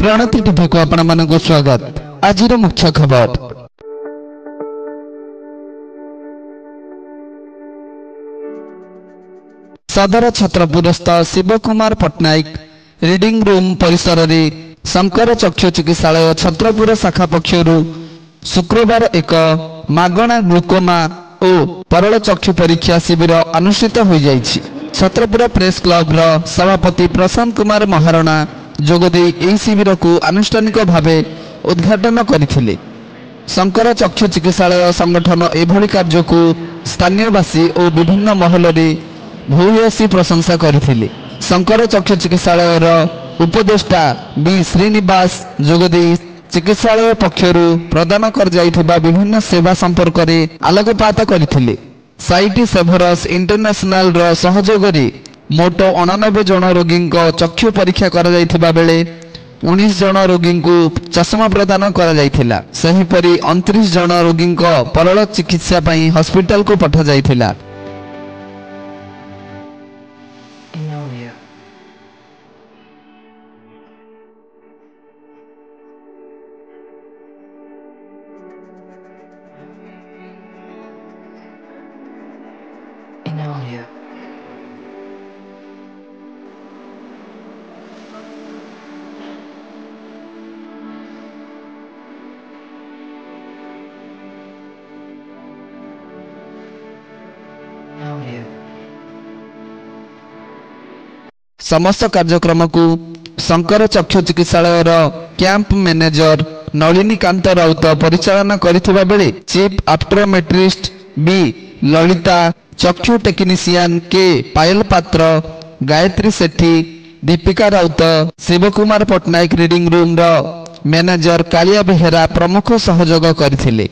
Pranati TV को आपण मानक स्वागत। आज मुख्य खबर सदर छत्रपुरस्थ शिवकुमार पट्टनायक रिडिंग रूम परिसर रे शंकर चक्षु चिकित्सालय छत्रपुर शाखा पक्षर शुक्रवार एक मागणा ग्लूकोमा और परल चक्षु परीक्षा शिविर अनुष्ठित हो जाइछि। छत्रपुर प्रेस क्लब रो सभापति प्रशांत कुमार महाराणा जोगदे एही शिविर को आनुष्ठानिक भावे उद्घाटन करथिले। शंकर चक्षु चिकित्सालय संगठन एभली कार्य को स्थानीयवासी और विभिन्न महल रे भूयसी प्रशंसा करथिले। शंकर चक्षु चिकित्सालय रो उपदेष्टा बी श्रीनिवास जोगदे चिकित्सालय पक्षर प्रदान कर जाइथिबा विभिन्न सेवा संपर्क रे आलोकपात करथिले। साइटी सेभरस इंटरनेशनल रो सहयोग रे मोट 89 जन रोगी चक्षु परीक्षा कर जाइथिबा बेले 19 जन रोगी को चश्मा प्रदान कर जाइथिला। सेहिपरि 29 जन रोगी परल चिकित्सा पई हॉस्पिटल को पठा जाइथिला। समस्त कार्यक्रम को शंकर चक्षु चिकित्सालय कैंप मैनेजर नलिनी कांत राउत परिचालन करिथिबा बेले चीफ ऑप्टोमेट्रिस्ट बी ललिता, चक्षु टेक्नीशियन के Payal Patra, Gayatri Sethi, Deepika Rout, Shivkumar Pattnaik reading room manager Kalia Behera प्रमुख सहयोग करथिले।